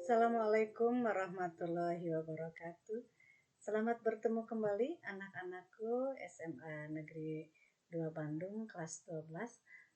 Assalamualaikum warahmatullahi wabarakatuh. Selamat bertemu kembali anak-anakku SMA Negeri 2 Bandung kelas 12.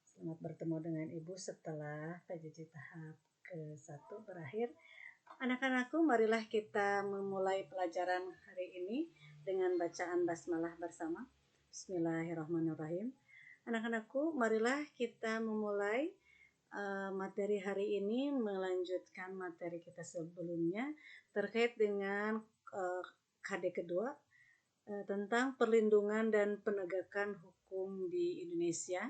Selamat bertemu dengan Ibu setelah PJJ tahap ke-1 berakhir. Anak-anakku, marilah kita memulai pelajaran hari ini dengan bacaan basmalah bersama. Bismillahirrahmanirrahim. Anak-anakku, marilah kita memulai materi hari ini melanjutkan materi kita sebelumnya terkait dengan KD kedua tentang perlindungan dan penegakan hukum di Indonesia.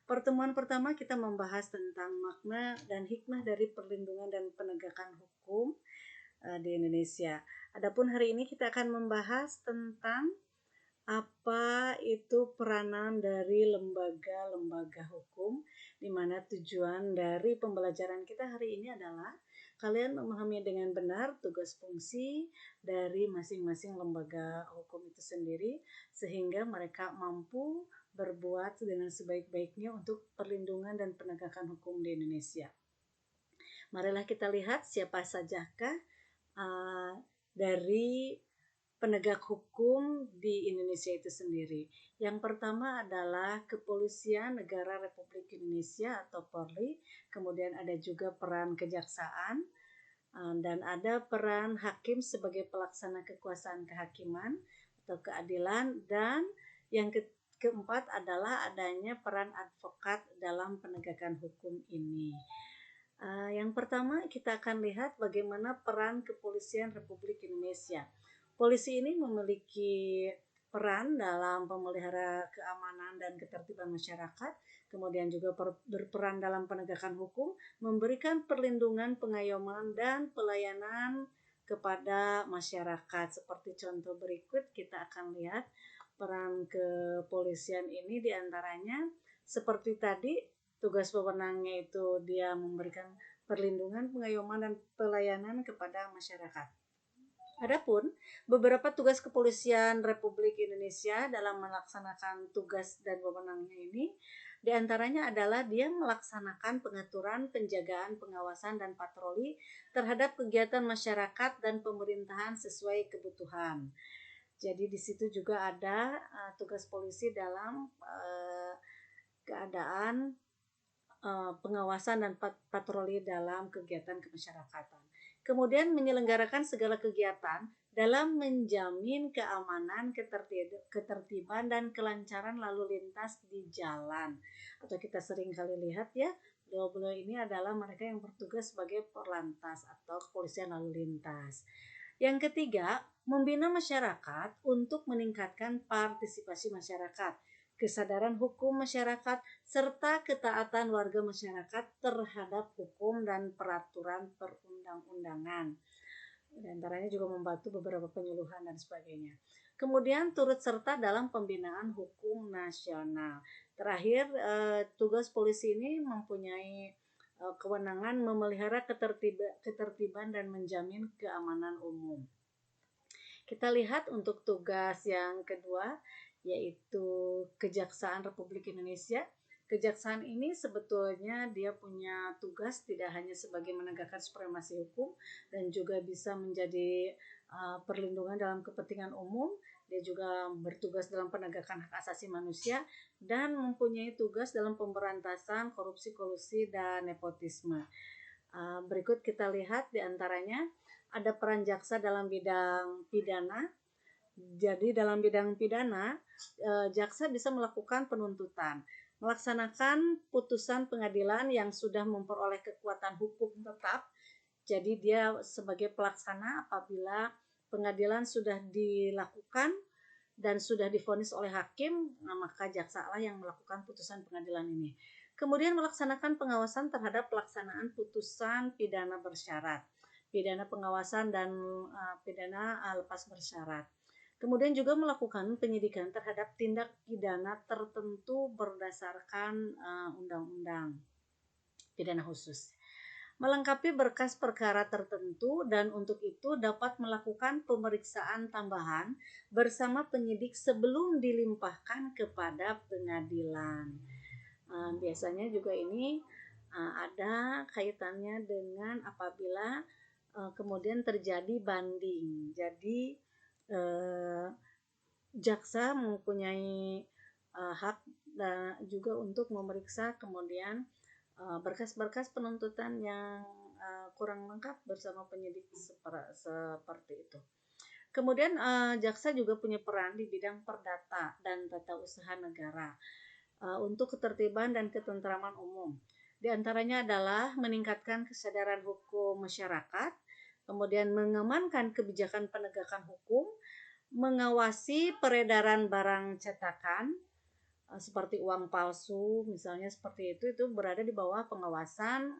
Pertemuan pertama kita membahas tentang makna dan hikmah dari perlindungan dan penegakan hukum di Indonesia. Adapun hari ini kita akan membahas tentang apa itu peranan dari lembaga-lembaga hukum, di mana tujuan dari pembelajaran kita hari ini adalah kalian memahami dengan benar tugas fungsi dari masing-masing lembaga hukum itu sendiri, sehingga mereka mampu berbuat dengan sebaik-baiknya untuk perlindungan dan penegakan hukum di Indonesia. Marilah kita lihat siapa sajakah dari penegak hukum di Indonesia itu sendiri. Yang pertama adalah Kepolisian Negara Republik Indonesia atau Polri, kemudian ada juga peran kejaksaan, dan ada peran hakim sebagai pelaksana kekuasaan kehakiman atau keadilan, dan yang keempat adalah adanya peran advokat dalam penegakan hukum ini. Yang pertama kita akan lihat bagaimana peran Kepolisian Republik Indonesia. Polisi ini memiliki peran dalam memelihara keamanan dan ketertiban masyarakat, kemudian juga berperan dalam penegakan hukum, memberikan perlindungan, pengayoman, dan pelayanan kepada masyarakat. Seperti contoh berikut kita akan lihat peran kepolisian ini diantaranya seperti tadi, tugas wewenangnya itu dia memberikan perlindungan, pengayoman, dan pelayanan kepada masyarakat. Adapun beberapa tugas Kepolisian Republik Indonesia dalam melaksanakan tugas dan wewenangnya ini, diantaranya adalah dia melaksanakan pengaturan, penjagaan, pengawasan, dan patroli terhadap kegiatan masyarakat dan pemerintahan sesuai kebutuhan. Jadi di situ juga ada tugas polisi dalam keadaan pengawasan dan patroli dalam kegiatan kemasyarakatan. Kemudian menyelenggarakan segala kegiatan dalam menjamin keamanan, ketertiban, dan kelancaran lalu lintas di jalan. Atau kita sering kali lihat ya, beliau-beliau ini adalah mereka yang bertugas sebagai Porlantas atau Kepolisian Lalu Lintas. Yang ketiga, membina masyarakat untuk meningkatkan partisipasi masyarakat, kesadaran hukum masyarakat, serta ketaatan warga masyarakat terhadap hukum dan peraturan perundang-undangan. Di antaranya juga membantu beberapa penyuluhan dan sebagainya. Kemudian turut serta dalam pembinaan hukum nasional. Terakhir, tugas polisi ini mempunyai kewenangan memelihara ketertiban dan menjamin keamanan umum. Kita lihat untuk tugas yang kedua, yaitu Kejaksaan Republik Indonesia. Kejaksaan ini sebetulnya dia punya tugas tidak hanya sebagai menegakkan supremasi hukum dan juga bisa menjadi perlindungan dalam kepentingan umum. Dia juga bertugas dalam penegakan hak asasi manusia dan mempunyai tugas dalam pemberantasan korupsi, kolusi, dan nepotisme. Berikut kita lihat diantaranya ada peran jaksa dalam bidang pidana. Jadi dalam bidang pidana, jaksa bisa melakukan penuntutan, melaksanakan putusan pengadilan yang sudah memperoleh kekuatan hukum tetap. Jadi dia sebagai pelaksana apabila pengadilan sudah dilakukan dan sudah divonis oleh hakim, maka jaksa lah yang melakukan putusan pengadilan ini. Kemudian melaksanakan pengawasan terhadap pelaksanaan putusan pidana bersyarat, pidana pengawasan dan pidana lepas bersyarat. Kemudian juga melakukan penyidikan terhadap tindak pidana tertentu berdasarkan undang-undang pidana khusus. Melengkapi berkas perkara tertentu dan untuk itu dapat melakukan pemeriksaan tambahan bersama penyidik sebelum dilimpahkan kepada pengadilan. Biasanya juga ini ada kaitannya dengan apabila kemudian terjadi banding. Jadi jaksa mempunyai hak dan juga untuk memeriksa kemudian berkas-berkas penuntutan yang kurang lengkap bersama penyidik seperti itu. Kemudian jaksa juga punya peran di bidang perdata dan tata usaha negara untuk ketertiban dan ketentraman umum. Di antaranya adalah meningkatkan kesadaran hukum masyarakat, kemudian mengamankan kebijakan penegakan hukum, mengawasi peredaran barang cetakan seperti uang palsu, misalnya seperti itu berada di bawah pengawasan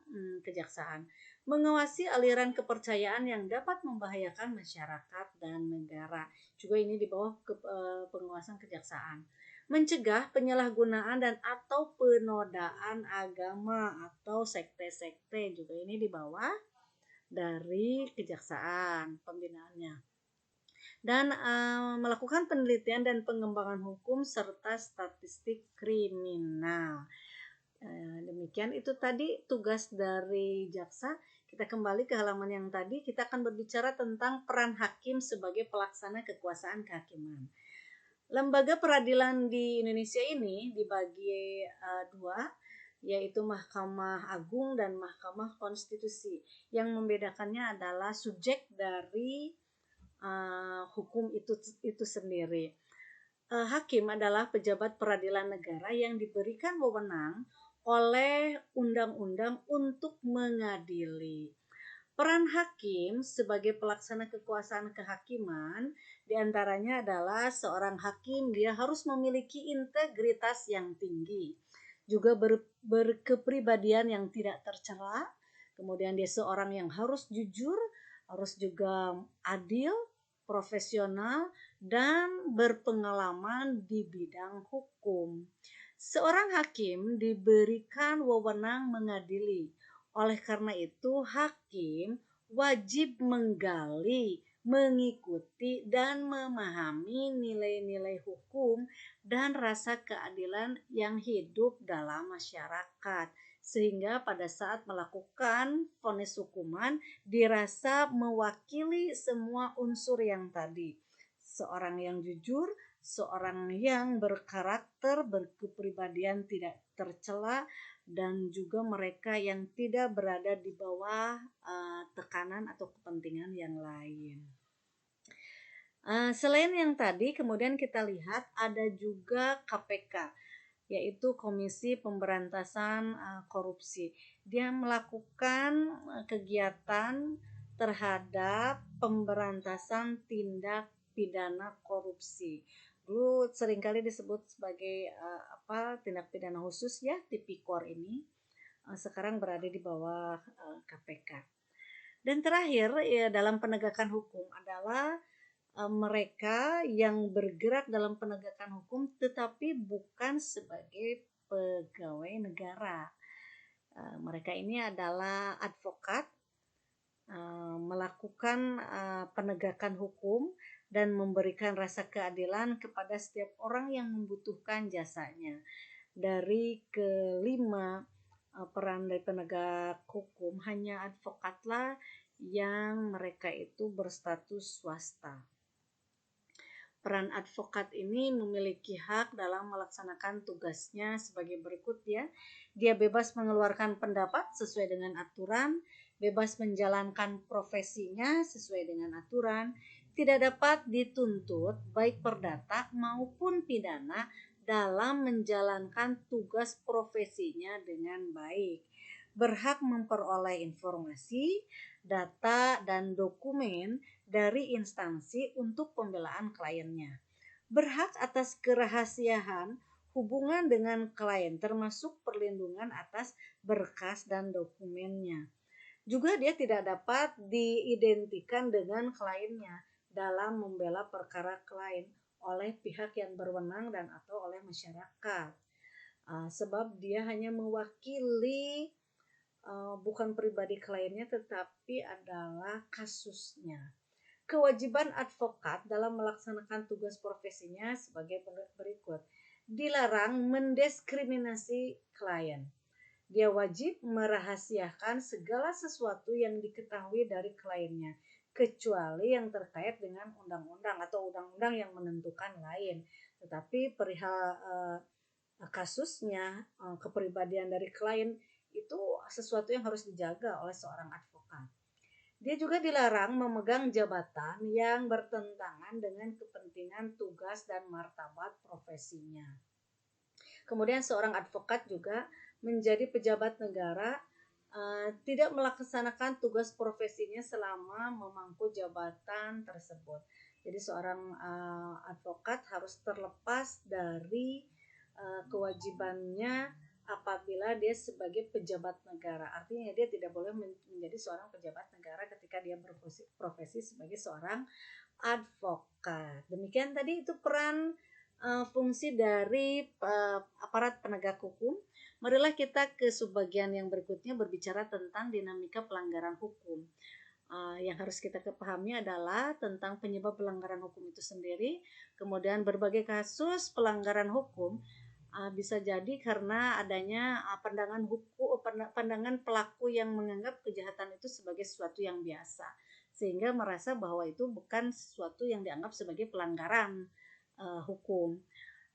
kejaksaan. Mengawasi aliran kepercayaan yang dapat membahayakan masyarakat dan negara, juga ini di bawah pengawasan kejaksaan. Mencegah penyalahgunaan dan atau penodaan agama atau sekte-sekte, juga ini di bawah dari kejaksaan pembinaannya. Dan melakukan penelitian dan pengembangan hukum serta statistik kriminal. Demikian itu tadi tugas dari jaksa. Kita kembali ke halaman yang tadi, kita akan berbicara tentang peran hakim sebagai pelaksana kekuasaan kehakiman. Lembaga peradilan di Indonesia ini dibagi dua, yaitu Mahkamah Agung dan Mahkamah Konstitusi. Yang membedakannya adalah subjek dari hukum itu sendiri. Hakim adalah pejabat peradilan negara yang diberikan wewenang oleh undang-undang untuk mengadili. Peran hakim sebagai pelaksana kekuasaan kehakiman diantaranya adalah seorang hakim dia harus memiliki integritas yang tinggi, juga berkepribadian yang tidak tercela, kemudian dia seorang yang harus jujur, harus juga adil, profesional, dan berpengalaman di bidang hukum. Seorang hakim diberikan wewenang mengadili. Oleh karena itu, hakim wajib menggali, mengikuti, dan memahami nilai-nilai hukum dan rasa keadilan yang hidup dalam masyarakat. Sehingga pada saat melakukan vonis hukuman dirasa mewakili semua unsur yang tadi. Seorang yang jujur, seorang yang berkarakter, berkepribadian tidak tercela, dan juga mereka yang tidak berada di bawah tekanan atau kepentingan yang lain. Selain yang tadi, kemudian kita lihat ada juga KPK, yaitu Komisi Pemberantasan Korupsi. Dia melakukan kegiatan terhadap pemberantasan tindak pidana korupsi. Dulu seringkali disebut sebagai tindak pidana khusus ya, Tipikor ini. Sekarang berada di bawah KPK. Dan terakhir ya, dalam penegakan hukum adalah mereka yang bergerak dalam penegakan hukum tetapi bukan sebagai pegawai negara. Mereka ini adalah advokat, melakukan penegakan hukum dan memberikan rasa keadilan kepada setiap orang yang membutuhkan jasanya. Dari kelima peran dari penegak hukum, hanya advokatlah yang mereka itu berstatus swasta. Peran advokat ini memiliki hak dalam melaksanakan tugasnya sebagai berikut ya. Dia bebas mengeluarkan pendapat sesuai dengan aturan, bebas menjalankan profesinya sesuai dengan aturan, tidak dapat dituntut baik perdata maupun pidana dalam menjalankan tugas profesinya dengan baik. Berhak memperoleh informasi, data, dan dokumen dari instansi untuk pembelaan kliennya. Berhak atas kerahasiaan hubungan dengan klien termasuk perlindungan atas berkas dan dokumennya. Juga dia tidak dapat diidentikan dengan kliennya dalam membela perkara klien oleh pihak yang berwenang dan atau oleh masyarakat. Sebab dia hanya mewakili bukan pribadi kliennya tetapi adalah kasusnya. Kewajiban advokat dalam melaksanakan tugas profesinya sebagai berikut. Dilarang mendiskriminasi klien. Dia wajib merahasiakan segala sesuatu yang diketahui dari kliennya, kecuali yang terkait dengan undang-undang atau undang-undang yang menentukan lain. Tetapi perihal kasusnya, kepribadian dari klien itu sesuatu yang harus dijaga oleh seorang advokat. Dia juga dilarang memegang jabatan yang bertentangan dengan kepentingan tugas dan martabat profesinya. Kemudian seorang advokat juga menjadi pejabat negara tidak melaksanakan tugas profesinya selama memangku jabatan tersebut. Jadi seorang advokat harus terlepas dari kewajibannya apabila dia sebagai pejabat negara. Artinya dia tidak boleh menjadi seorang pejabat negara ketika dia berprofesi sebagai seorang advokat. Demikian tadi itu peran fungsi dari aparat penegak hukum. Marilah kita ke subbagian yang berikutnya berbicara tentang dinamika pelanggaran hukum. Yang harus kita pahami adalah tentang penyebab pelanggaran hukum itu sendiri, kemudian berbagai kasus pelanggaran hukum bisa jadi karena adanya pandangan pelaku yang menganggap kejahatan itu sebagai sesuatu yang biasa, sehingga merasa bahwa itu bukan sesuatu yang dianggap sebagai pelanggaran hukum.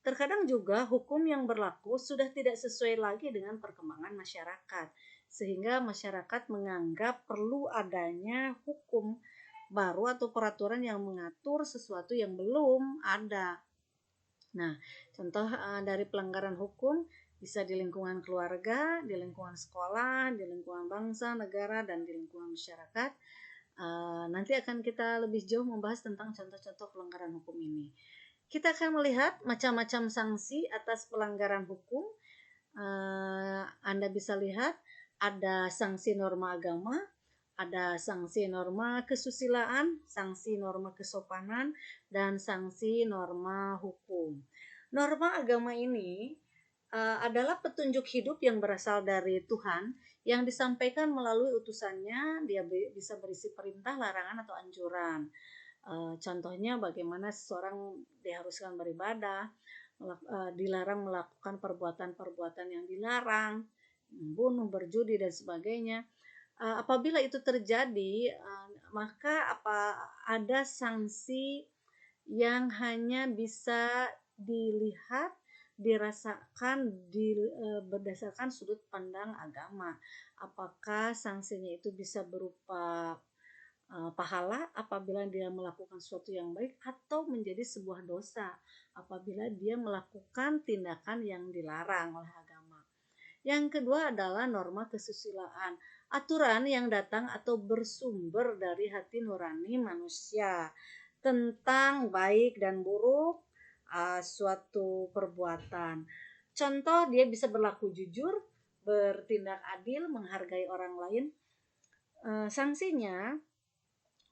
Terkadang juga hukum yang berlaku sudah tidak sesuai lagi dengan perkembangan masyarakat, sehingga masyarakat menganggap perlu adanya hukum baru atau peraturan yang mengatur sesuatu yang belum ada. Nah, contoh dari pelanggaran hukum bisa di lingkungan keluarga, di lingkungan sekolah, di lingkungan bangsa, negara, dan di lingkungan masyarakat. Nanti akan kita lebih jauh membahas tentang contoh-contoh pelanggaran hukum ini. Kita akan melihat macam-macam sanksi atas pelanggaran hukum. Anda bisa lihat ada sanksi norma agama, ada sanksi norma kesusilaan, sanksi norma kesopanan, dan sanksi norma hukum. Norma agama ini adalah petunjuk hidup yang berasal dari Tuhan yang disampaikan melalui utusannya. Dia bisa berisi perintah, larangan, atau anjuran. Contohnya bagaimana seseorang diharuskan beribadah, dilarang melakukan perbuatan-perbuatan yang dilarang, membunuh, berjudi, dan sebagainya. Apabila itu terjadi, maka ada sanksi yang hanya bisa dilihat, dirasakan berdasarkan sudut pandang agama. Apakah sanksinya itu bisa berupa pahala apabila dia melakukan sesuatu yang baik, atau menjadi sebuah dosa apabila dia melakukan tindakan yang dilarang oleh agama. Yang kedua adalah norma kesusilaan, aturan yang datang atau bersumber dari hati nurani manusia tentang baik dan buruk suatu perbuatan. Contoh, dia bisa berlaku jujur, bertindak adil, menghargai orang lain. Sanksinya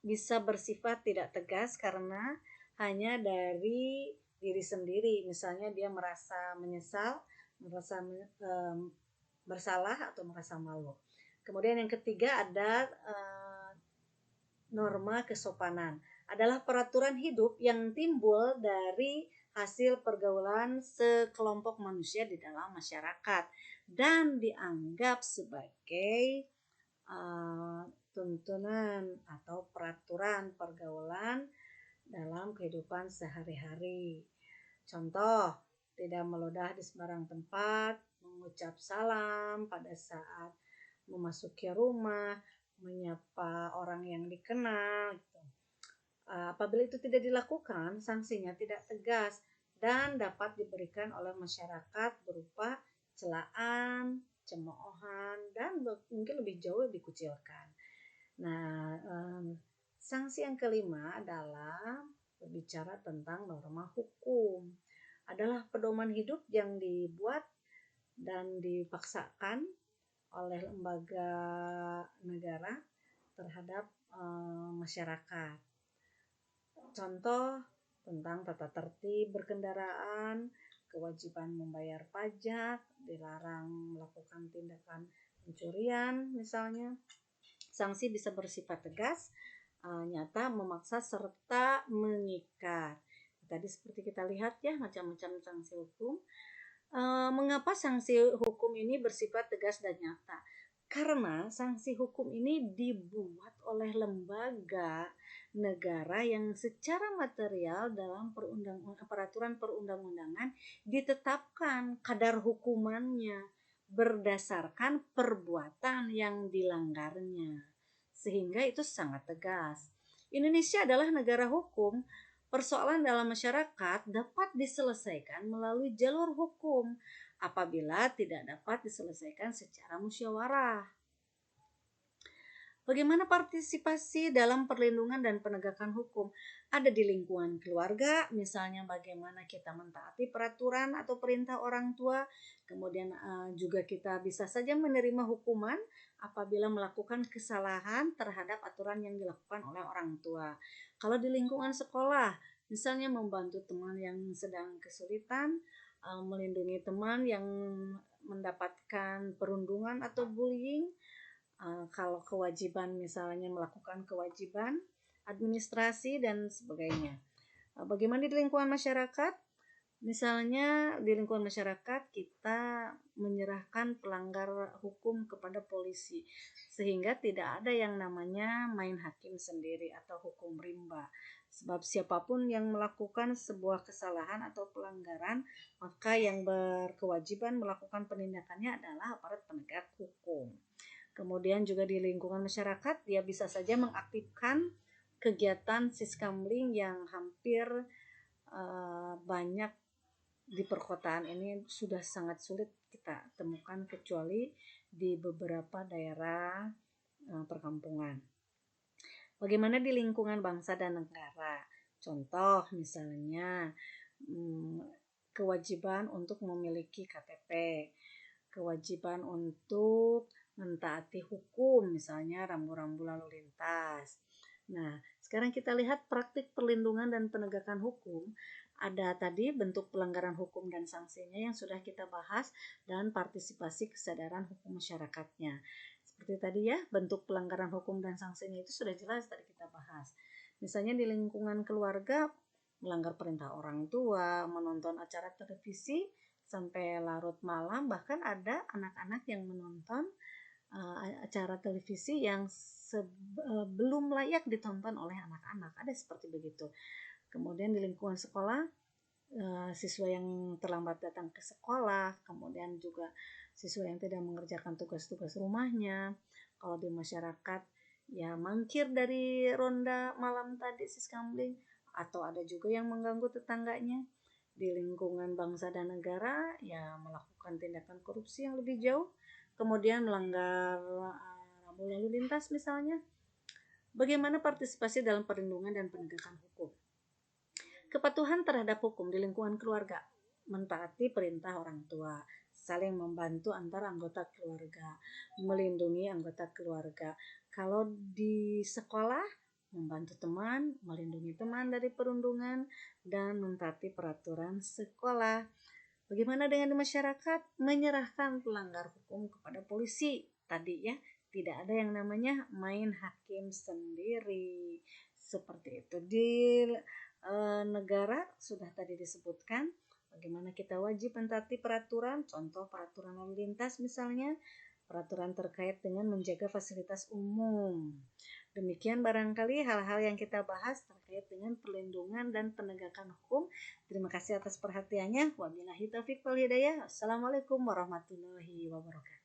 bisa bersifat tidak tegas karena hanya dari diri sendiri. Misalnya dia merasa menyesal, merasa bersalah, atau merasa malu. Kemudian yang ketiga ada norma kesopanan. Adalah peraturan hidup yang timbul dari hasil pergaulan sekelompok manusia di dalam masyarakat dan dianggap sebagai tuntunan atau peraturan pergaulan dalam kehidupan sehari-hari. Contoh, tidak meludah di sembarang tempat, mengucap salam pada saat memasuki rumah, menyapa orang yang dikenal. Apabila itu tidak dilakukan, sanksinya tidak tegas dan dapat diberikan oleh masyarakat berupa celaan, cemoohan, dan mungkin lebih jauh dikucilkan. Nah, sanksi yang kelima adalah berbicara tentang norma hukum. Adalah pedoman hidup yang dibuat dan dipaksakan oleh lembaga negara terhadap masyarakat. Contoh tentang tata tertib berkendaraan, kewajiban membayar pajak, dilarang melakukan tindakan pencurian misalnya. Sanksi bisa bersifat tegas, nyata, memaksa, serta mengikat. Tadi seperti kita lihat ya, macam-macam sanksi hukum. Mengapa sanksi hukum ini bersifat tegas dan nyata? Karena sanksi hukum ini dibuat oleh lembaga negara yang secara material dalam peraturan perundang-undangan ditetapkan kadar hukumannya berdasarkan perbuatan yang dilanggarnya. Sehingga itu sangat tegas. Indonesia adalah negara hukum. Persoalan dalam masyarakat dapat diselesaikan melalui jalur hukum apabila tidak dapat diselesaikan secara musyawarah. Bagaimana partisipasi dalam perlindungan dan penegakan hukum? Ada di lingkungan keluarga, misalnya bagaimana kita mentaati peraturan atau perintah orang tua. Kemudian juga kita bisa saja menerima hukuman apabila melakukan kesalahan terhadap aturan yang dilakukan oleh orang tua. Kalau di lingkungan sekolah, misalnya membantu teman yang sedang kesulitan, melindungi teman yang mendapatkan perundungan atau bullying. Kalau kewajiban misalnya melakukan kewajiban administrasi dan sebagainya. Bagaimana di lingkungan masyarakat? Misalnya di lingkungan masyarakat kita menyerahkan pelanggar hukum kepada polisi sehingga tidak ada yang namanya main hakim sendiri atau hukum rimba. Sebab siapapun yang melakukan sebuah kesalahan atau pelanggaran, maka yang berkewajiban melakukan penindakannya adalah aparat penegak hukum. Kemudian juga di lingkungan masyarakat dia bisa saja mengaktifkan kegiatan siskamling yang hampir banyak di perkotaan ini sudah sangat sulit kita temukan kecuali di beberapa daerah perkampungan. Bagaimana di lingkungan bangsa dan negara? Contoh misalnya kewajiban untuk memiliki KTP, kewajiban untuk mentaati hukum, misalnya rambu-rambu lalu lintas. Nah, sekarang kita lihat praktik perlindungan dan penegakan hukum. Ada tadi bentuk pelanggaran hukum dan sanksinya yang sudah kita bahas dan partisipasi kesadaran hukum masyarakatnya. Seperti tadi ya, bentuk pelanggaran hukum dan sanksinya itu sudah jelas tadi kita bahas. Misalnya di lingkungan keluarga, melanggar perintah orang tua, menonton acara televisi sampai larut malam, bahkan ada anak-anak yang menonton acara televisi yang belum layak ditonton oleh anak-anak. Ada seperti begitu. Kemudian di lingkungan sekolah, siswa yang terlambat datang ke sekolah, kemudian juga siswa yang tidak mengerjakan tugas-tugas rumahnya. Kalau di masyarakat, ya mangkir dari ronda malam tadi siskamling, atau ada juga yang mengganggu tetangganya. Di lingkungan bangsa dan negara, ya melakukan tindakan korupsi yang lebih jauh, kemudian melanggar rambu lalu lintas misalnya. Bagaimana partisipasi dalam perlindungan dan penegakan hukum? Kepatuhan terhadap hukum di lingkungan keluarga, mentaati perintah orang tua, saling membantu antara anggota keluarga, melindungi anggota keluarga. Kalau di sekolah, membantu teman, melindungi teman dari perundungan, dan mentaati peraturan sekolah. Bagaimana dengan di masyarakat? Menyerahkan pelanggar hukum kepada polisi. Tadi ya, tidak ada yang namanya main hakim sendiri. Seperti itu. Di negara sudah tadi disebutkan bagaimana kita wajib mentaati peraturan, contoh peraturan lalu lintas misalnya, peraturan terkait dengan menjaga fasilitas umum. Demikian barangkali hal-hal yang kita bahas terkait dengan perlindungan dan penegakan hukum. Terima kasih atas perhatiannya. Wabillahi taufiq wal hidayah. Assalamualaikum warahmatullahi wabarakatuh.